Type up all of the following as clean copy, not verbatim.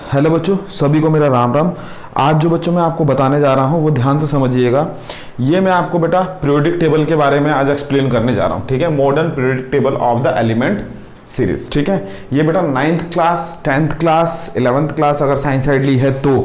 Hello बच्चों, सभी को मेरा राम राम। आज जो बच्चों मैं आपको बताने जा रहा हूँ वो ध्यान से समझिएगा। ये मैं आपको बेटा पीरियोडिक टेबल के बारे में आज एक्सप्लेन करने जा रहा हूँ। ठीक है, modern periodic table of the element series. ठीक है, ये बेटा 9th class, 10th class, 11th class अगर साइंस साइड ली है तो,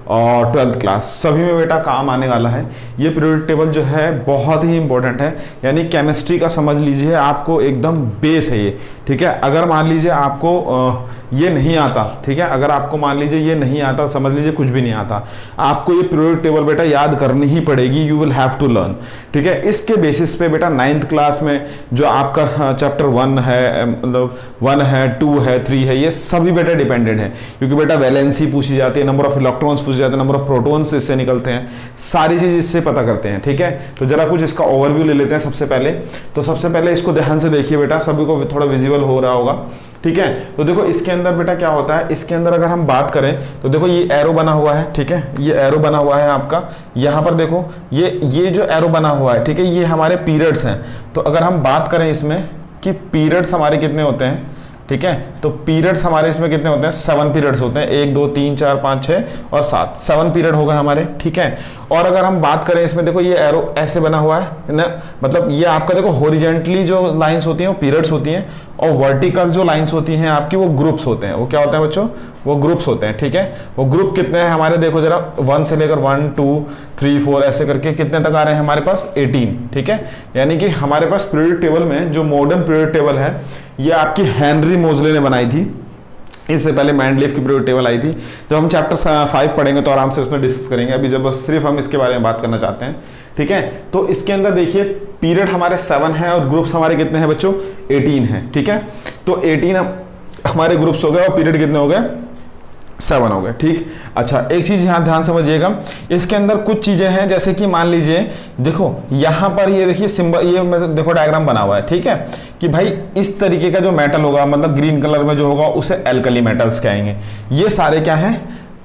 और 12th क्लास सभी में बेटा काम आने वाला है। ये पीरियोडिक टेबल जो है बहुत ही इंपॉर्टेंट है, यानी केमिस्ट्री का समझ लीजिए आपको एकदम बेस है ये। ठीक है, अगर मान लीजिए आपको ये नहीं आता, ठीक है, अगर आपको मान लीजिए ये नहीं आता, समझ लीजिए कुछ भी नहीं आता, आपको ये पीरियोडिक टेबल बेटा याद करनी ही पड़ेगी। You will have to learn. ठीक है, इसके बेसिस पे बेटा 9th क्लास में जो आपका चैप्टर 1 है, मतलब 1 है, 2 है, 3 है, ये सभी बेटा डिपेंडेंट है, क्योंकि बेटा वैलेंसी पूछी जाती है, नंबर ऑफ इलेक्ट्रॉन्स पूछे जाते हैं, नंबर ऑफ प्रोटॉन्स इससे निकलते हैं, सारी चीज इससे पता करते हैं। ठीक है, तो जरा कुछ इसका ओवरव्यू ले लेते हैं सबसे पहले। तो सबसे पहले इसको ध्यान से देखिए बेटा, सभी को थोड़ा विजिबल हो रहा होगा। ठीक है, तो देखो इसके अंदर बेटा क्या होता है, इसके अंदर अगर हम बात करें तो देखो ये एरो बना हुआ है। ठीक है, ये एरो बना हुआ है आपका, यहाँ पर देखो ये जो एरो बना हुआ है, ठीक है, ये हमारे पीरियड्स हैं। तो अगर हम बात करें इसमें कि पीरियड्स हमारे कितने होते हैं, ठीक है, तो पीरियड्स हमारे इसमें कितने होते हैं, 7 पीरियड्स होते हैं, 1 2 3 4 5 6 और 7, 7 पीरियड हो गए हमारे। ठीक है, और अगर हम बात करें इसमें, देखो ये एरो ऐसे बना हुआ है ना, मतलब ये आपका देखो हॉरिजॉन्टली जो लाइंस होती हैं वो पीरियड्स होती हैं, और वर्टिकल जो लाइंस होती हैं आपकी वो ग्रुप्स होते हैं। वो क्या होता है बच्चों, वो ग्रुप्स होते हैं। ठीक है, वो ग्रुप कितने हैं हमारे, देखो जरा 1 से लेकर 1 2 3 4 ऐसे करके कितने तक आ रहे हैं हमारे पास, 18। ठीक है, यानी कि हमारे पास पीरियोडिक टेबल में जो मॉडर्न पीरियोडिक टेबल है ये आपकी हेनरी मोजले ने बनाई थी। इससे पहले मैंडलीफ की पीरियोडिक टेबल आई थी। जब हम चैप्टर 5 पढ़ेंगे तो आराम से उसमें डिस्कस करेंगे, अभी जब सिर्फ हम इसके बारे में बात करना चाहते हैं। ठीक है, तो इसके अंदर देखिए पीरियड हमारे 7 हैं और ग्रुप्स हमारे कितने हैं बच्चों, 18 हैं। ठीक है, तो 18 हमारे ग्रुप्स हो गए और पीरियड कितने हो गए, 7 हो गए। ठीक, अच्छा एक चीज यहाँ ध्यान समझिएगा, इसके अंदर कुछ चीजें हैं, जैसे कि मान लीजिए देखो यहाँ पर ये देखिए सिंबल, ये देखो डायग्राम बना हुआ है। ठीक है, कि भाई इस तरीके का जो मेटल होगा, मतलब ग्रीन कलर में जो होगा उसे एल्कली मेटल्स कहेंगे। ये सारे क्या हैं,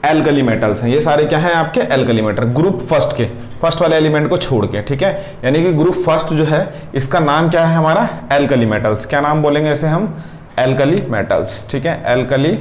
एल्कली मेटल्स हैं। ये सारे क्या हैं आपके एल्कली मेटल, ग्रुप फर्स्ट वाले एलिमेंट को छोड़ के। ठीक है, यानी कि ग्रुप फर्स्ट जो है इसका नाम क्या है हमारा, एल्कली मेटल्स। क्या नाम बोलेंगे इसे हम, एल्कली मेटल्स। ठीक है, एल्कली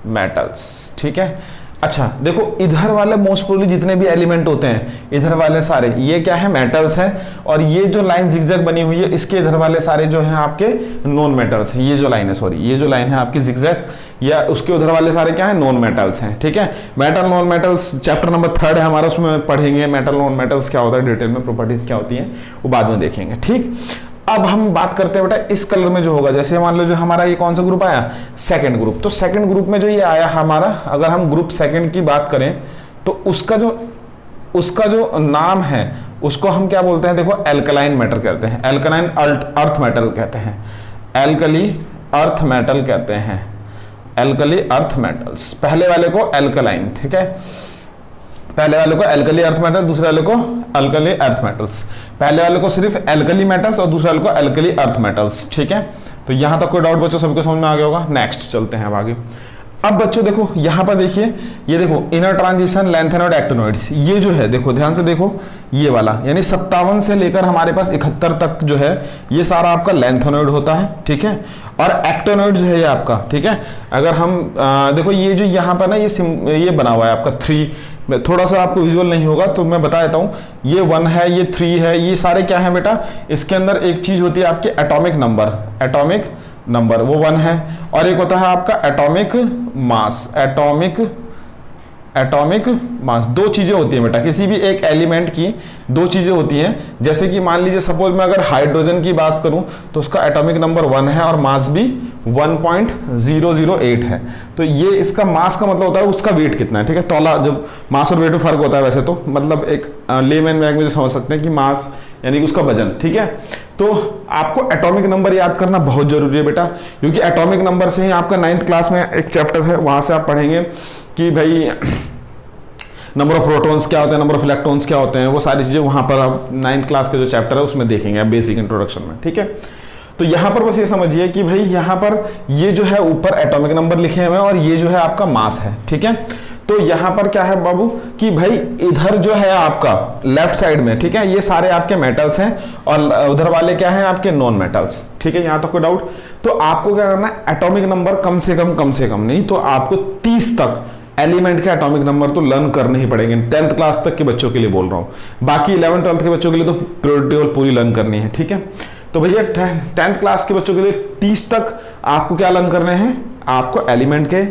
मेटल्स। ठीक है, अच्छा देखो इधर वाले मोस्ट प्रोबेबली जितने भी एलिमेंट होते हैं, इधर वाले सारे ये क्या है, मेटल्स हैं, और ये जो लाइन जिगजैग बनी हुई है इसके इधर वाले सारे जो हैं आपके नॉन मेटल्स। ये जो लाइन है, सॉरी ये जो लाइन है आपकी जिगजैग, या उसके उधर वाले सारे क्या है, नॉन मेटल्स हैं। ठीक है, metal non metals chapter number 3 है हमारा, उसमें पढ़ेंगे मेटल नॉन मेटल्स क्या होता है डिटेल में, प्रॉपर्टीज क्या होती हैं वो बाद में देखेंगे। ठीक, अब हम बात करते हैं बेटा इस कलर में जो होगा, जैसे मान लो जो हमारा ये कौन सा ग्रुप आया, सेकंड ग्रुप। तो सेकंड ग्रुप में जो ये आया हमारा, अगर हम ग्रुप सेकंड की बात करें तो उसका जो नाम है उसको हम क्या बोलते हैं, देखो एल्कलाइन मेटल कहते हैं, एल्कलाइन अर्थ मेटल कहते हैं, एल्कली अर्थ मेटल कहते हैं, एल्कली अर्थ मेटल्स। पहले वाले को एल्कलाइन, ठीक है, पहले वाले को एल्कली अर्थ मेटल, दूसरे वाले को अल्कली अर्थ मेटल्स। पहले वाले को सिर्फ एल्कली मेटल्स और दूसरे वाले को एल्कली अर्थ मेटल्स। ठीक है, तो यहां तक कोई डाउट बच्चों सबको समझ में आ गया होगा। नेक्स्ट चलते हैं अब आगे। अब बच्चों देखो यहां पर देखिए, ये देखो इनर ट्रांजिशन, लैंथेनॉइड, एक्टिनॉइड्स, ये जो है देखो ध्यान से देखो, ये वाला यानी 57 से लेकर हमारे पास 71 तक जो है ये सारा आपका लैंथेनॉइड होता है। ठीक है, और एक्टिनॉइड जो है ये आपका, ठीक है, अगर हम देखो ये जो यहाँ पर ना ये बना हुआ है आपका 3, थोड़ा सा आपको विजुअल नहीं होगा तो मैं बता देता हूँ, ये 1 है, ये 3 है, ये सारे क्या है बेटा, इसके अंदर एक चीज होती है आपकी एटॉमिक नंबर, वो 1 है, और एक होता है आपका एटॉमिक मास। दो चीजें होती हैं बेटा, किसी भी एक एलिमेंट की दो चीजें होती हैं। जैसे कि मान लीजिए सपोज मैं अगर हाइड्रोजन की बात करूं तो उसका एटॉमिक नंबर 1 है और मास भी 1.008 है। तो ये इसका मास का मतलब होता है उसका वेट कितना है। ठीक है, तौला, जब मास और वेट में फर्क होता है वैसे तो, मतलब एक लेमैन में जो समझ सकते हैं कि मास यानी कि उसका वजन। ठीक है, तो आपको एटॉमिक नंबर याद करना बहुत जरूरी है बेटा, क्योंकि एटॉमिक नंबर से ही आपका 9th क्लास में एक चैप्टर है, वहां से आप पढ़ेंगे कि भाई नंबर ऑफ प्रोटॉन्स क्या होते हैं, नंबर ऑफ इलेक्ट्रॉन्स क्या होते हैं, वो सारी चीजें वहां पर आप 9th क्लास के जो चैप्टर है उसमें देखेंगे आप, बेसिक इंट्रोडक्शन में। ठीक है, तो यहां पर बस ये समझिए कि भाई यहां पर ये जो है ऊपर एटॉमिक नंबर लिखे हुए हैं और ये जो है आपका मास है। ठीक है, तो यहां पर क्या है बाबू कि भाई इधर जो है आपका लेफ्ट साइड में, ठीक है, ये सारे आपके मेटल्स हैं और उधर वाले क्या हैं आपके नॉन मेटल्स। ठीक है, यहां तक कोई डाउट। तो आपको क्या करना है, एटॉमिक नंबर कम से कम नहीं तो आपको 30 तक एलिमेंट के एटॉमिक नंबर तो लर्न करने ही पड़ेंगे। 10th क्लास तक के बच्चों के लिए बोल रहा हूं, बाकी 11th 12th के बच्चों के लिए तो पीरियोडिक टेबल पूरी लर्न करनी है, ठीक है। तो भैया 10th क्लास के बच्चों के लिए 30 तक आपको क्या लर्न करने हैं, आपको एलिमेंट के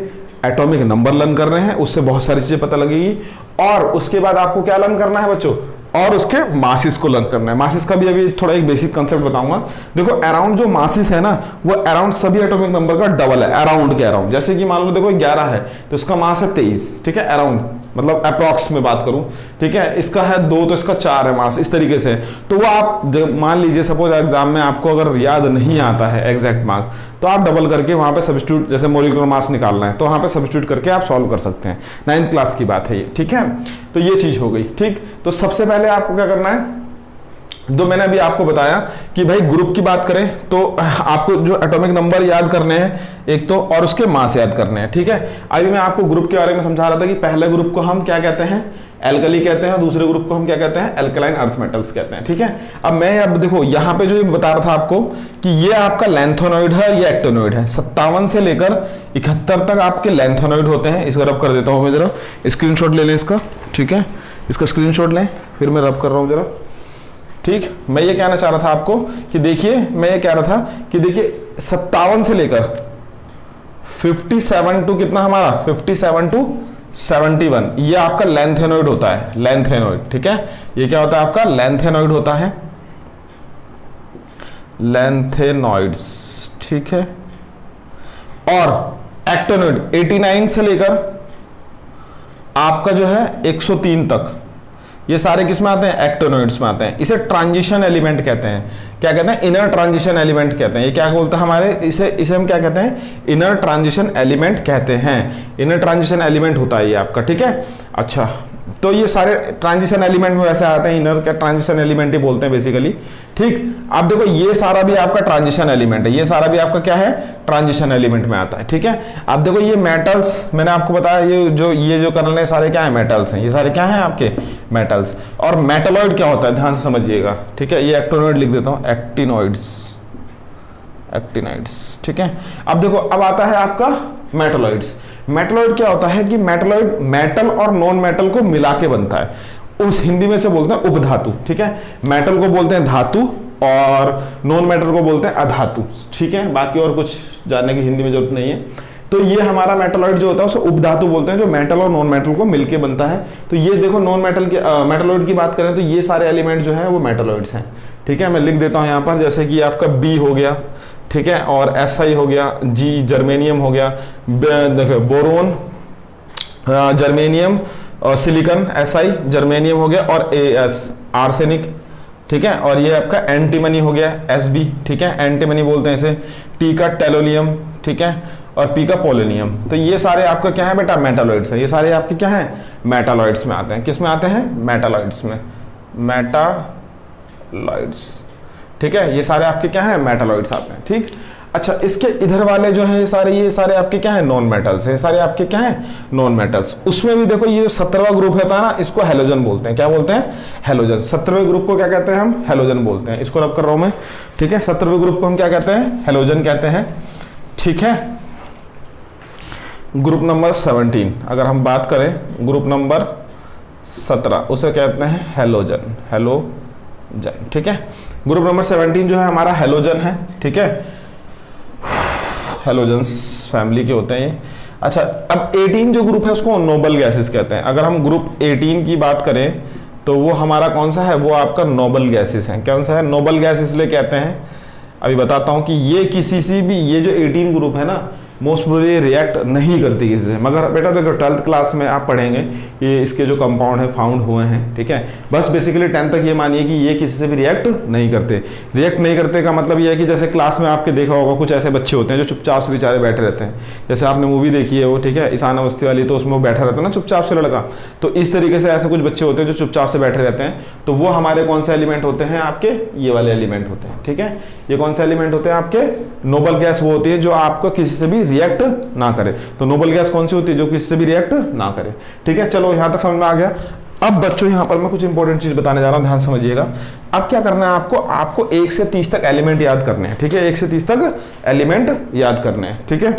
एटॉमिक नंबर लर्न करने हैं, उससे बहुत सारी चीजें पता लगेगी। और उसके बाद आपको क्या लर्न करना है बच्चों, और उसके मासिस को लर्न करना है। मासिस का भी अभी थोड़ा एक बेसिक कंसेप्ट बताऊंगा। देखो अराउंड जो मासिस है ना, वो अराउंड सभी एटॉमिक नंबर का डबल है, अराउंड के अराउंड। जैसे कि मान लो देखो 11 है तो इसका मास है 23, ठीक है, अराउंड मतलब अप्रॉक्स में बात करूं, ठीक है। इसका है 2 तो इसका 4 है मास, इस तरीके से। तो वो आप मान लीजिए सपोज एग्जाम में आपको अगर याद नहीं आता है एग्जैक्ट मास, तो आप डबल करके वहां पे सब्स्टिट्यूट, जैसे मोलिकुलर मास निकालना है तो वहां पे सब्स्टिट्यूट करके आप सॉल्व कर सकते हैं। 9th क्लास की बात है ये, ठीक है। तो ये चीज हो गई, ठीक। तो सबसे पहले आपको क्या करना है, जो मैंने अभी आपको बताया कि भाई ग्रुप की बात करें तो आपको जो एटॉमिक नंबर याद करने हैं एक तो, और उसके मास याद करने हैं, ठीक है। अभी मैं आपको ग्रुप के बारे में समझा रहा था कि पहले ग्रुप को हम क्या कहते हैं, एल्कली कहते हैं, और दूसरे ग्रुप को हम क्या कहते हैं, एल्कलाइन अर्थ मेटल्स कहते हैं, ठीक है। अब देखो यहाँ पे जो ये बता रहा था आपको कि ये आपका लैंथोनॉइड है, ये एक्टिनोइड है। 57 से लेकर 71 तक आपके लैंथोनॉइड होते हैं। इसको रब कर देता हूँ मैं, जरा स्क्रीनशॉट ले लें इसका, ठीक है। इसका स्क्रीनशॉट लें, फिर मैं रब कर रहा हूँ जरा, ठीक। मैं ये कहना चाह रहा था आपको कि देखिए, मैं ये कह रहा था कि देखिए 57 से लेकर 57 टू कितना हमारा 57 टू 71 ये आपका लैंथेनोइड होता है, लैंथेनोइड, ठीक है। ये क्या होता है आपका, लैंथेनोइड होता है, लैंथेनोइड्स, ठीक है। और एक्टिनोइड 89 से लेकर आपका जो है 103 तक, ये सारे किस में आते हैं, एक्टिनोइड्स में आते हैं। इसे ट्रांजिशन एलिमेंट कहते हैं। क्या कहते हैं, इनर ट्रांजिशन एलिमेंट कहते हैं। ये क्या बोलते हैं हमारे, इसे हम क्या कहते हैं, इनर ट्रांजिशन एलिमेंट कहते हैं। इनर ट्रांजिशन एलिमेंट होता है ये आपका, ठीक है। अच्छा, तो ये सारे ट्रांजिशन एलिमेंट में वैसे आते हैं, इनर का ट्रांजिशन एलिमेंट ही बोलते हैं बेसिकली, ठीक। अब देखो ये सारा भी आपका ट्रांजिशन एलिमेंट है, ये सारा भी आपका क्या है, ट्रांजिशन एलिमेंट में आता है, ठीक है। अब देखो ये मेटल्स, मैंने आपको बताया ये जो कर्नल है सारे क्या है, मेटल्स हैं। ये सारे क्या हैं आपके, मेटल्स। और मेटलॉइड क्या होता है, ध्यान से समझिएगा, ठीक है। ये एक्टिनोइड लिख देता हूं, एक्टिनोइड्स, ठीक है। अब देखो अब आता है आपका मेटलॉइड्स। मेटलॉइड क्या होता है कि मेटलॉइड मेटल और नॉन मेटल को मिला के बनता है। उस हिंदी में से बोलते हैं उपधातु, ठीक है। मेटल को बोलते हैं धातु और नॉन मेटल को बोलते हैं अधातु, ठीक है। बाकी और कुछ जानने की हिंदी में जरूरत नहीं है। तो ये हमारा मेटलॉइड जो होता है उसे उपधातु बोलते हैं, जो मेटल और नॉन मेटल को मिलके बनता है। तो ये देखो नॉन मेटल की मेटलॉइड की बात करें तो ये सारे एलिमेंट जो है वो मेटलॉइड्स हैं, ठीक है। मैं लिख देता हूं यहाँ पर, जैसे कि आपका बी हो गया, ठीक है, और SI हो गया, जी जर्मेनियम हो गया, देखो बोरोन, जर्मेनियम और सिलिकॉन SI जर्मेनियम हो गया, और AS आर्सेनिक, ठीक है। और ये आपका एंटीमनी हो गया SB, ठीक है, एंटीमनी बोलते हैं इसे। T का टेलोनियम, ठीक है, और P का पोलोनियम। तो ये सारे आपका क्या है बेटा, मेटालॉइड्स है। ये सारे आपके क्या है, मेटालॉइड्स में आते हैं। किस में आते हैं, मेटालॉइड्स में, मेटालॉइड्स, ठीक है। ये सारे आपके क्या है, मेटालॉइड्स आते हैं, ठीक। अच्छा, इसके इधर वाले जो है ये सारे आपके क्या है, नॉन मेटल्स हैं। सारे आपके क्या है, नॉन मेटल्स। उसमें भी देखो ये 17वां ग्रुप होता है ना, इसको हेलोजन बोलते हैं। क्या बोलते हैं, हेलोजन। 17वें ग्रुप को क्या कहते हैं हम, हेलोजन बोलते हैं। इसको रब कर रहा हूं मैं, ठीक है। 17वें ग्रुप को हम क्या कहते हैं, हेलोजन कहते हैं, ठीक है। ग्रुप नंबर 17 अगर हम बात करें, ग्रुप नंबर 17 उसे कहते हैं हेलोजन, हेलोजन, ठीक है। ग्रुप नंबर 17 जो है हमारा हेलोजन है, ठीक है। हेलोजन्स फैमिली के होते हैं ये। अच्छा, अब 18 जो ग्रुप है उसको नोबल गैसेस कहते हैं। अगर हम ग्रुप 18 की बात करें तो वो हमारा कौन सा है, वो आपका नोबल गैसेस है। कौन सा है, नोबल गैस इसलिए कहते हैं, अभी बताता हूं कि ये किसी से भी, ये जो 18 ग्रुप है ना, मोस्ट प्रोबेबली रिएक्ट नहीं करती किसी से। मगर बेटा देखो 12th क्लास में आप पढ़ेंगे ये इसके जो कंपाउंड है फाउंड हुए हैं, ठीक है। बस बेसिकली 10th तक ये मानिए कि ये किसी से भी रिएक्ट नहीं करते। रिएक्ट नहीं करते का मतलब ये है कि जैसे क्लास में आपके देखा होगा कुछ ऐसे बच्चे होते हैं जो चुपचाप से बेचारे बैठे रहते हैं। जैसे आपने मूवी देखी है वो, ठीक है, ईशान अवस्थी वाली, तो उसमें वो बैठा रहता है ना चुपचाप से लड़का। तो इस तरीके से ऐसे कुछ बच्चे होते हैं जो चुपचाप से बैठे रहते हैं। तो वो हमारे कौन से एलिमेंट होते हैं, आपके ये वाले एलिमेंट होते हैं, ठीक है। ये कौन से एलिमेंट होते हैं आपके, नोबल गैस वो होती है जो आपको किसी से भी रिएक्ट ना करे। तो नोबल गैस कौन सी होती है, जो किसी से भी रिएक्ट ना करे, ठीक है। चलो यहां तक समझ में आ गया। अब बच्चों यहाँ पर मैं कुछ इंपॉर्टेंट चीज बताने जा रहा हूँ, ध्यान समझिएगा। अब क्या करना है आपको 1 से 30 तक एलिमेंट याद करने हैं, ठीक है। 1 से 30 तक एलिमेंट याद करने हैं, ठीक है।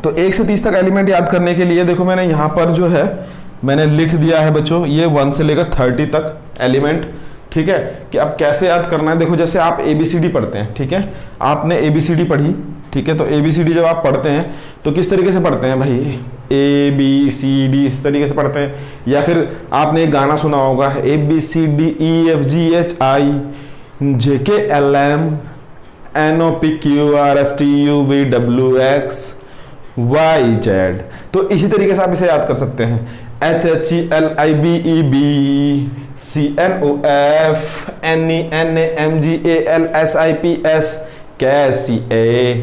तो 1 से 30 तक एलिमेंट याद करने के लिए देखो मैंने यहाँ पर जो है मैंने लिख दिया है बच्चों, ये 1 से लेकर 30 तक एलिमेंट, ठीक है। कि अब कैसे याद करना है, देखो जैसे आप ABCD पढ़ते हैं, ठीक है। आपने ABCD पढ़ी, ठीक है। तो ABCD जब आप पढ़ते हैं तो किस तरीके से पढ़ते हैं भाई, ABCD इस तरीके से पढ़ते हैं। या फिर आपने एक गाना सुना होगा, ABCDEFGHIJKLMNOPQRSTUVWXYZ। तो इसी तरीके से आप इसे याद कर सकते हैं, HHELIBEBCNOFNENAMGALSIPS कैसी है,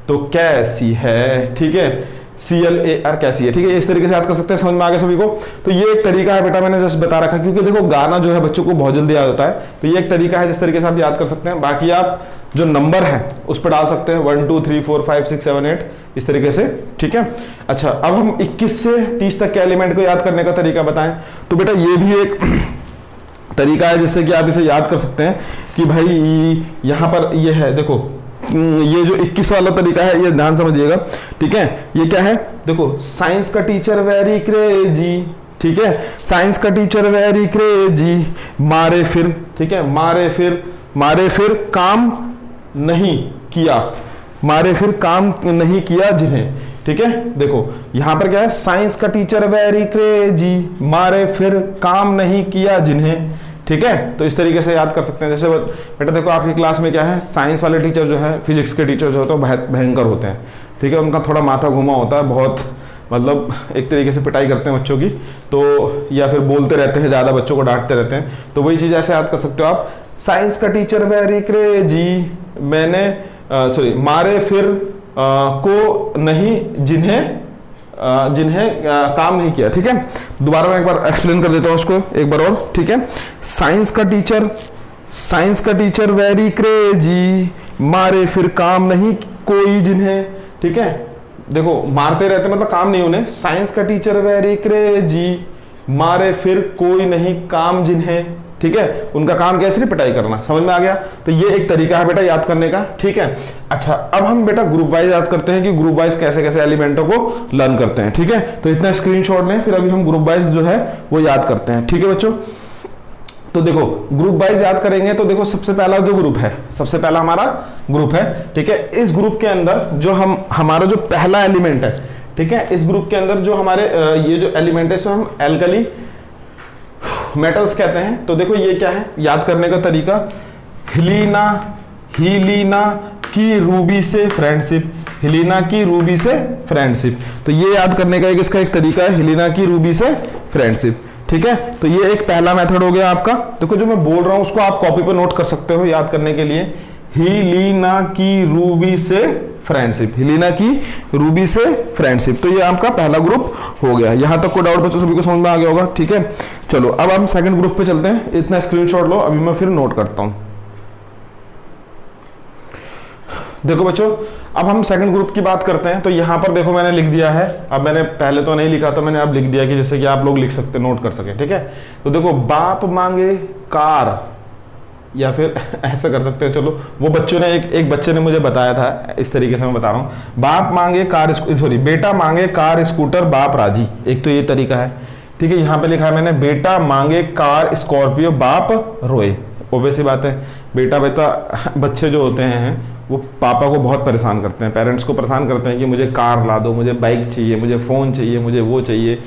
तो कैसी है, ठीक है। CLAR कैसी है, ठीक है। इस तरीके से याद कर सकते हैं, समझ में आ गया सभी को। तो ये एक तरीका है बेटा, मैंने जस्ट बता रखा, क्योंकि देखो गाना जो है बच्चों को बहुत जल्दी याद होता है। तो ये एक तरीका है जिस तरीके से आप याद कर सकते हैं। बाकी आप जो नंबर है उस पर डाल सकते हैं 1 2 3 4 5 6 7 8 इस तरीके से, ठीक है। अच्छा, अब हम 21 से 30 तक के एलिमेंट को याद करने का तरीका बताएं। तो बेटा ये भी एक तरीका है जिससे कि आप इसे याद कर सकते हैं कि भाई यहाँ पर ये है, देखो ये जो 21 वाला तरीका है ये ध्यान समझिएगा, ठीक है। ये क्या है, देखो साइंस का टीचर वेरी क्रेजी, ठीक है। साइंस का टीचर वेरी क्रेजी, मारे फिर, ठीक है। मारे फिर काम नहीं किया, मारे फिर काम नहीं किया जिन्हें, ठीक है। देखो यहां पर क्या है, साइंस का टीचर वेरी क्रेजी, मारे फिर काम नहीं किया जिन्हें, ठीक है। तो इस तरीके से याद कर सकते हैं। जैसे बेटा देखो आपकी क्लास में क्या है, साइंस वाले टीचर जो है, फिजिक्स के टीचर जो होते हैं भयंकर होते हैं, ठीक है। उनका थोड़ा माथा घुमा होता है, बहुत मतलब एक तरीके से पिटाई करते हैं बच्चों की, तो या फिर बोलते रहते हैं ज़्यादा, बच्चों को डांटते रहते हैं। तो वही चीज़ ऐसे याद कर सकते हो आप, साइंस का टीचर वेरी क्रेजी, मैंने सॉरी मारे फिर को नहीं जिन्हें काम नहीं किया, ठीक है। दोबारा मैं एक बार एक्सप्लेन कर देता हूं उसको एक बार और, ठीक है। साइंस का टीचर वेरी क्रेजी, मारे फिर काम नहीं कोई जिन्हें, ठीक है। देखो मारते रहते मतलब काम नहीं उन्हें, साइंस का टीचर वेरी क्रेजी, मारे फिर कोई नहीं काम जिन्हें, ठीक है। उनका काम कैसे, पिटाई करना, समझ में आ गया। तो ये एक तरीका है बेटा याद करने का, ठीक है। अच्छा, अब हम बेटा ग्रुप वाइज याद करते हैं कि ग्रुप वाइज कैसे कैसे एलिमेंटों को लर्न करते हैं, ठीक है। तो इतना स्क्रीनशॉट लें, फिर अभी हम ग्रुप वाइज जो है वो याद करते हैं, ठीक है बच्चों। तो देखो ग्रुप वाइज याद करेंगे तो देखो सबसे पहला जो ग्रुप है, सबसे पहला हमारा ग्रुप है, ठीक है। इस ग्रुप के अंदर जो हमारा जो पहला एलिमेंट है, ठीक है, इस ग्रुप के अंदर जो हमारे ये जो एलिमेंट है इसको हम एल्कली मेटल्स कहते हैं। तो देखो ये क्या है, याद करने का तरीका, हीलिना की रूबी से फ्रेंडशिप, हिलीना की रूबी से फ्रेंडशिप। तो ये याद करने का इसका एक तरीका है, हिलीना की रूबी से फ्रेंडशिप, ठीक है। तो ये एक पहला मेथड हो गया आपका। देखो जो मैं बोल रहा हूं उसको आप कॉपी पर नोट कर सकते हो याद करने के लिए, हिलीना की रूबी से फ्रेंडशिप, हिलीना की रूबी से फ्रेंडशिप। तो ये आपका पहला ग्रुप हो गया। यहां तक को डाउट बच्चों सभी को समझ में आ गया होगा, ठीक है। चलो अब हम सेकंड ग्रुप पे चलते हैं। इतना स्क्रीनशॉट लो, अभी मैं फिर नोट करता हूं। देखो बच्चों अब हम सेकंड ग्रुप की बात करते हैं। तो यहां पर देखो मैंने लिख दिया है, अब मैंने पहले तो नहीं लिखा, तो मैंने अब लिख दिया कि जैसे कि आप लोग लिख सकते, नोट कर सके, ठीक है। तो देखो बाप मांगे कार, या फिर ऐसा कर सकते हो, चलो वो बच्चों ने एक बच्चे ने मुझे बताया था, इस तरीके से मैं बता रहा हूँ, बाप मांगे कार, सॉरी बेटा मांगे कार स्कूटर बाप राजी, एक तो ये तरीका है, ठीक है। यहाँ पे लिखा है मैंने, बेटा मांगे कार स्कॉर्पियो बाप रोए। ओबवियस बात है, बेटा बच्चे जो होते हैं वो पापा को बहुत परेशान करते हैं, पेरेंट्स को परेशान करते हैं कि मुझे कार ला दो, मुझे बाइक चाहिए, मुझे फ़ोन चाहिए, मुझे वो चाहिए,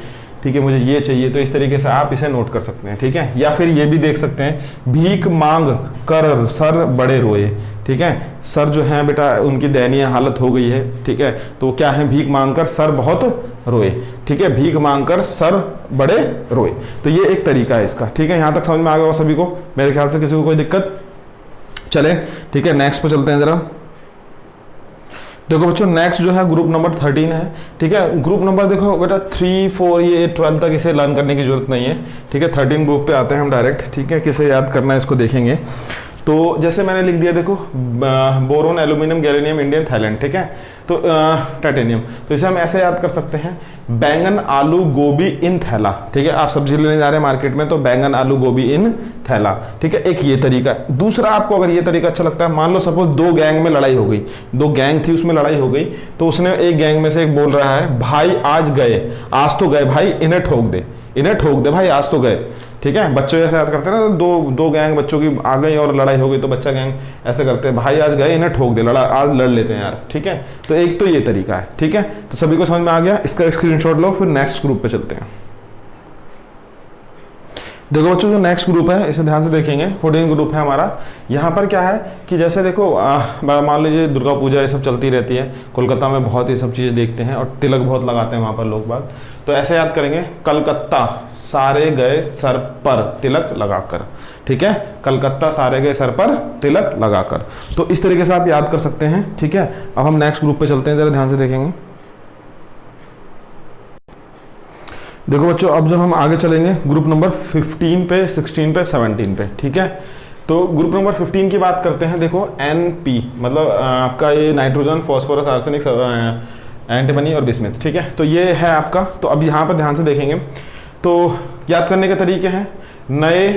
ठीक है, मुझे ये चाहिए। तो इस तरीके से आप इसे नोट कर सकते हैं, ठीक है। या फिर ये भी देख सकते हैं, भीख मांग कर सर बड़े रोए, ठीक है। सर जो है बेटा उनकी दयनीय हालत हो गई है, ठीक है। तो क्या है, भीख मांग कर सर बहुत रोए, ठीक है, भीख मांग कर सर बड़े रोए। तो ये एक तरीका है इसका, ठीक है। यहाँ तक समझ में आ गया सभी को, मेरे ख्याल से किसी को कोई दिक्कत, चले ठीक है। नेक्स्ट पे चलते हैं जरा। देखो बच्चों नेक्स्ट जो है ग्रुप नंबर 13 है, ठीक है। ग्रुप नंबर देखो बेटा 3 4 ये 12 तक इसे लर्न करने की जरूरत नहीं है, ठीक है। 13 ग्रुप पे आते हैं हम डायरेक्ट, ठीक है। किसे याद करना है इसको देखेंगे। तो जैसे मैंने लिख दिया देखो, बोरोन एल्यूमिनियम गैलेनियम इंडियम थाईलैंड, ठीक है। तो तो टाइटेनियम, तो इसे हम ऐसे याद कर सकते हैं, बैंगन आलू गोभी इन थैला। ठीक है, आप सब्जी लेने जा रहे हैं मार्केट में तो बैंगन आलू गोभी इन थैला। ठीक है, एक ये तरीका है। दूसरा, आपको अगर ये तरीका अच्छा लगता है, मान लो सपोज दो गैंग में लड़ाई हो गई, दो गैंग थी उसमें लड़ाई हो गई, तो उसने एक गैंग में से एक बोल रहा है भाई आज गए, आज तो गए भाई, इन्हें ठोक दे, इन्हें ठोक दे भाई, आज तो गए। ठीक है, बच्चों जैसे याद करते हैं ना, दो गैंग बच्चों की आ गई और लड़ाई हो गई, तो बच्चा गैंग ऐसे करते हैं भाई आज गए, इन्हें ठोक दे, लड़ा आज लड़ लेते हैं यार। ठीक है, तो एक तो ये तरीका है। ठीक है, तो सभी को समझ में आ गया, इसका स्क्रीनशॉट लो, फिर नेक्स्ट ग्रुप पे चलते हैं। देखो बच्चों, जो नेक्स्ट ग्रुप है इसे ध्यान से देखेंगे, 14 ग्रुप है हमारा। यहाँ पर क्या है कि जैसे देखो मान लीजिए दुर्गा पूजा ये सब चलती रहती है, कोलकाता में बहुत ये सब चीज़ें देखते हैं और तिलक बहुत लगाते हैं वहाँ पर लोग बाग। तो ऐसे याद करेंगे, कलकत्ता सारे गए सर पर तिलक लगाकर। ठीक है, कलकत्ता सारे गए सर पर तिलक लगाकर। तो इस तरीके से आप याद कर सकते हैं। ठीक है, अब हम नेक्स्ट ग्रुप पे चलते हैं, जरा ध्यान से देखेंगे। देखो बच्चों, अब जब हम आगे चलेंगे ग्रुप नंबर 15 पे, 16 पे, 17 पे। ठीक है, तो ग्रुप नंबर 15 की बात करते हैं। देखो NP मतलब आपका ये नाइट्रोजन, फॉस्फोरस, आर्सेनिक, एंटीमनी और बिस्मथ। ठीक है, तो ये है आपका। तो अब यहाँ पर ध्यान से देखेंगे तो याद करने के तरीके हैं, नए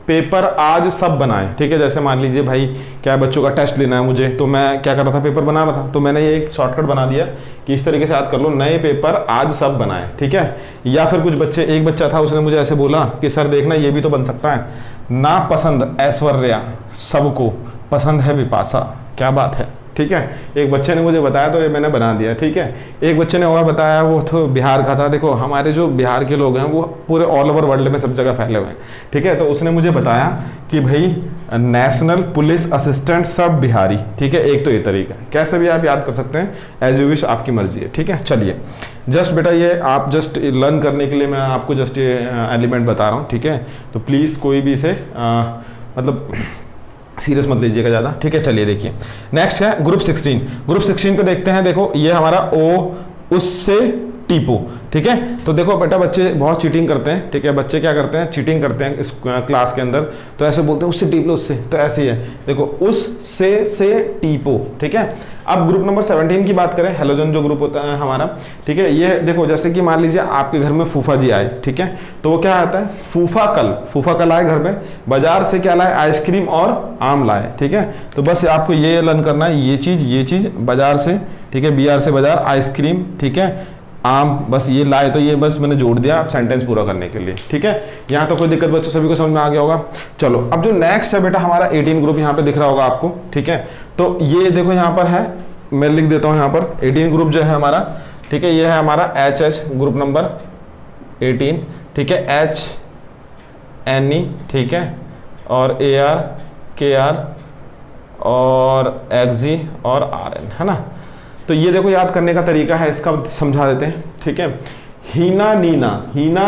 पेपर आज सब बनाए। ठीक है, जैसे मान लीजिए भाई क्या बच्चों का टेस्ट लेना है मुझे, तो मैं क्या कर रहा था, पेपर बना रहा था, तो मैंने ये एक शॉर्टकट बना दिया कि इस तरीके से याद कर लो, नए पेपर आज सब बनाए। ठीक है, या फिर कुछ बच्चे, एक बच्चा था उसने मुझे ऐसे बोला कि सर देखना ये भी तो बन सकता है, ना पसंद ऐश्वर्या सबको पसंद है बिपाशा। क्या बात है। ठीक है, एक बच्चे ने मुझे बताया तो ये मैंने बना दिया। ठीक है, एक बच्चे ने और बताया, वो तो बिहार का था। देखो हमारे जो बिहार के लोग हैं वो पूरे ऑल ओवर वर्ल्ड में सब जगह फैले हुए हैं। ठीक है, तो उसने मुझे बताया कि भाई national police assistant sub Bihari. ठीक है, एक तो ये तरीका है, कैसे भी आप याद कर सकते हैं, एज यू विश, आपकी मर्जी है। ठीक है, चलिए जस्ट बेटा ये आप जस्ट लर्न करने के लिए मैं आपको जस्ट ये एलिमेंट बता रहा हूँ। ठीक है, तो प्लीज़ कोई भी इसे मतलब सीरियस मत लीजिएगा ज़्यादा। ठीक है, चलिए देखिए नेक्स्ट है ग्रुप 16। ग्रुप 16 पे देखते हैं। देखो ये हमारा ओ उससे टीपो। ठीक है, तो देखो बेटा बच्चे बहुत चीटिंग करते हैं। ठीक है, बच्चे क्या करते हैं, चीटिंग करते हैं इस क्लास के अंदर, तो ऐसे बोलते हैं उससे टीप लो, उससे, तो ऐसे ही है। देखो उससे टीपो। ठीक है, अब ग्रुप नंबर 17 की बात करें, हेलोजन जो ग्रुप होता है हमारा। ठीक है, ये देखो जैसे कि मान लीजिए आपके घर में फूफा जी आए। ठीक है, तो वो क्या आता है, फूफा कल आए घर में, बाजार से क्या लाए, आइसक्रीम और आम लाए। ठीक है, तो बस आपको ये लर्न करना है, ये चीज बाजार से। ठीक है, BR से बाजार, आइसक्रीम, ठीक है, आम, बस ये लाए, तो ये बस मैंने जोड़ दिया आप सेंटेंस पूरा करने के लिए। ठीक है, यहाँ तो कोई दिक्कत बच्चों सभी को समझ में आ गया होगा। चलो अब जो नेक्स्ट है बेटा हमारा 18 ग्रुप, यहाँ पे दिख रहा होगा आपको। ठीक है, तो ये देखो यहाँ पर है, मैं लिख देता हूँ यहाँ पर 18 ग्रुप जो है हमारा। ठीक है, ये है हमारा HH ग्रुप नंबर 18। ठीक है, HNE, ठीक है, और AR, KR और XG और RN, है ना। तो ये देखो याद करने का तरीका है, इसका समझा देते हैं। ठीक है, हीना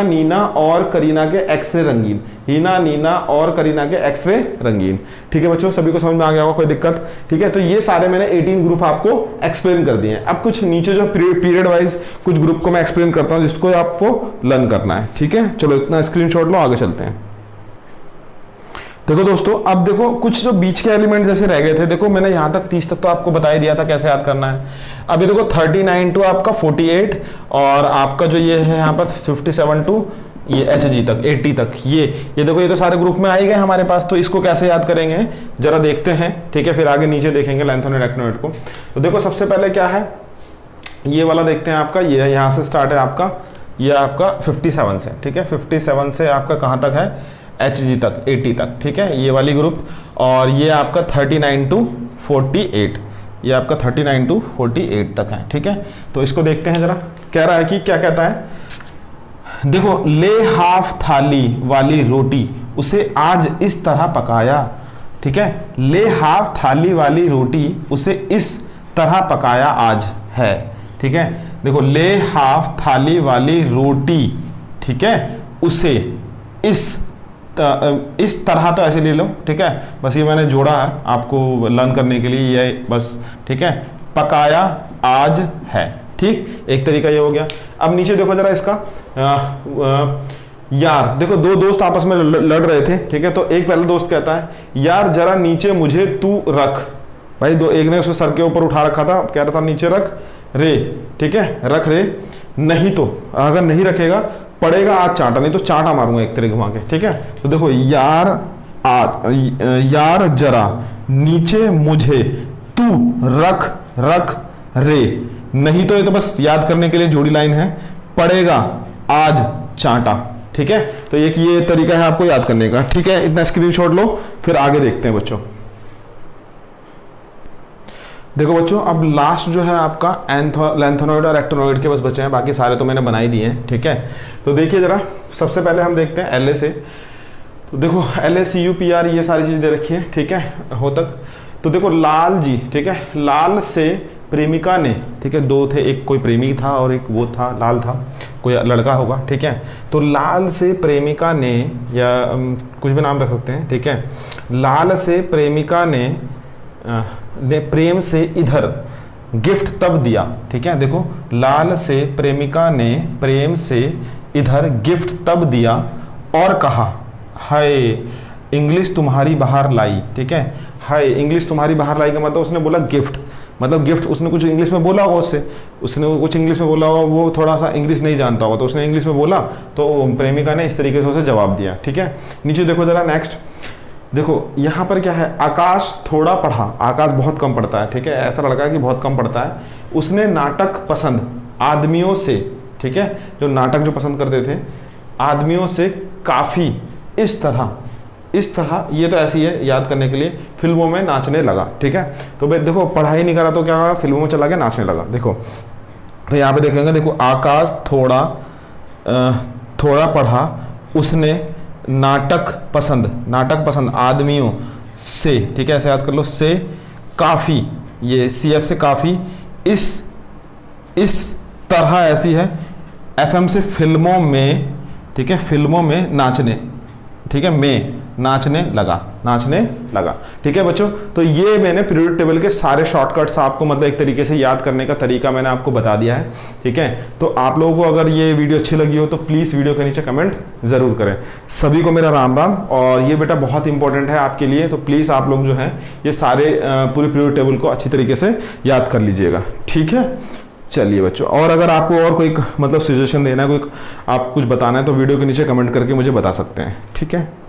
नीना और करीना के एक्सरे रंगीन, हीना नीना और करीना के एक्सरे रंगीन। ठीक है बच्चों, सभी को समझ में आ गया होगा, कोई दिक्कत। ठीक है, तो ये सारे मैंने 18 ग्रुप आपको एक्सप्लेन कर दिए हैं। अब कुछ नीचे जो पीरियड वाइज कुछ ग्रुप को मैं एक्सप्लेन करता हूँ जिसको आपको लर्न करना है। ठीक है, चलो इतना स्क्रीनशॉट लो, आगे चलते हैं। देखो दोस्तों, अब देखो कुछ जो बीच के एलिमेंट जैसे रह गए थे, देखो मैंने यहाँ तक 30 तक तो आपको बता ही दिया था कैसे याद करना है। अभी देखो 39 टू आपका 48 और आपका जो ये है यहाँ पर 57 टू ये HG तक 80 तक, ये देखो ये तो सारे ग्रुप में आ ही गए हमारे पास। तो इसको कैसे याद करेंगे जरा देखते हैं। ठीक है, फिर आगे नीचे देखेंगे लैंथोनिड एक्टिनोइड को। तो देखो सबसे पहले क्या है, ये वाला देखते हैं आपका, ये यहाँ से स्टार्ट है आपका, ये आपका 57 से। ठीक है, 57 से आपका कहाँ तक है, HG तक 80 तक। ठीक है, ये वाली ग्रुप, और ये आपका 39 टू 48, ये आपका 39 टू 48 तक है। ठीक है, तो इसको देखते हैं जरा, कह रहा है कि क्या कहता है, देखो ले हाफ थाली वाली रोटी उसे आज इस तरह पकाया। ठीक है, ले हाफ थाली वाली रोटी उसे इस तरह पकाया आज है। ठीक है, देखो ले हाफ थाली वाली रोटी, ठीक है, उसे इस तरह तो ऐसे ले लो। ठीक है, बस ये मैंने जोड़ा है आपको लर्न करने के लिए, ये बस। ठीक है, पकाया आज है। ठीक, एक तरीका ये हो गया। अब नीचे देखो जरा इसका, यार देखो दो दोस्त आपस में लड़ रहे थे। ठीक है, तो एक पहला दोस्त कहता है यार जरा नीचे मुझे तू रख। भाई एक ने उसको सर के ऊपर उठा रखा था, कह रहा था नीचे रख, रे, ठीक है, रख रे, नहीं तो अगर नहीं रखेगा पड़ेगा आज चांटा, नहीं तो चांटा मारूंगा एक तरह घुमा के, ठीक है। तो देखो यार आज, यार जरा नीचे मुझे तू रख रख रे, नहीं तो ये तो बस याद करने के लिए जोड़ी लाइन है, पड़ेगा आज चांटा, ठीक है। तो एक ये तरीका है आपको याद करने का, ठीक है। इतना स्क्रीनशॉट लो, फिर आगे देखते हैं बच्चों। देखो बच्चों, अब लास्ट जो है आपका लैंथोनॉइड और एक्टोनॉइड के बस बचे हैं, बाकी सारे तो मैंने बना ही दिए हैं, ठीक है। तो देखिए जरा, सबसे पहले हम देखते हैं एल ए से। तो देखो L A C U P R ये सारी चीज़ दे रखी है, ठीक है, हो तक। तो देखो लाल जी, ठीक है, लाल से प्रेमिका ने, ठीक है, दो थे, एक कोई प्रेमी था और एक वो था, लाल था, कोई लड़का होगा, ठीक है। तो लाल से प्रेमिका ने, या कुछ भी नाम रख सकते हैं, ठीक है। लाल से प्रेमिका ने प्रेम से इधर गिफ्ट तब दिया, ठीक है। देखो लाल से प्रेमिका ने प्रेम से इधर गिफ्ट तब दिया और कहा हाय इंग्लिश तुम्हारी बाहर लाई, ठीक है। हाय इंग्लिश तुम्हारी बाहर लाई का मतलब उसने बोला गिफ्ट, मतलब गिफ्ट उसने कुछ इंग्लिश में बोला होगा, उसने कुछ इंग्लिश में बोला होगा, वो थोड़ा सा इंग्लिश नहीं जानता होगा, तो उसने इंग्लिश में बोला, तो प्रेमिका ने इस तरीके से उसे जवाब दिया, ठीक है। नीचे देखो जरा नेक्स्ट, देखो यहाँ पर क्या है, आकाश थोड़ा पढ़ा, आकाश बहुत कम पढ़ता है, ठीक है, ऐसा लड़का है कि बहुत कम पढ़ता है। उसने नाटक पसंद आदमियों से, ठीक है, जो नाटक जो पसंद करते थे आदमियों से काफ़ी इस तरह, ये तो ऐसी है याद करने के लिए, फिल्मों में नाचने लगा, ठीक है। तो भाई देखो पढ़ाई नहीं करा तो क्या होगा, फिल्मों में चला गया, नाचने लगा। देखो तो यहाँ पे देखेंगे, देखो आकाश थोड़ा पढ़ा, उसने नाटक पसंद आदमियों से, ठीक है, ऐसे याद कर लो, से काफ़ी, ये सी एफ से काफ़ी, इस तरह ऐसी है, एफएम से फिल्मों में, ठीक है, फिल्मों में नाचने, ठीक है, में नाचने लगा, ठीक है बच्चों। तो ये मैंने पीरियोडिक टेबल के सारे शॉर्टकट्स आपको, मतलब एक तरीके से याद करने का तरीका मैंने आपको बता दिया है, ठीक है। तो आप लोगों को अगर ये वीडियो अच्छी लगी हो तो प्लीज़ वीडियो के नीचे कमेंट ज़रूर करें। सभी को मेरा राम राम, और ये बेटा बहुत इंपॉर्टेंट है आपके लिए, तो प्लीज़ आप लोग जो है ये सारे पूरी पीरियोडिक टेबल को अच्छी तरीके से याद कर लीजिएगा, ठीक है। चलिए बच्चों, और अगर आपको और कोई मतलब सजेशन देना है, कोई आप कुछ बताना है, तो वीडियो के नीचे कमेंट करके मुझे बता सकते हैं, ठीक है।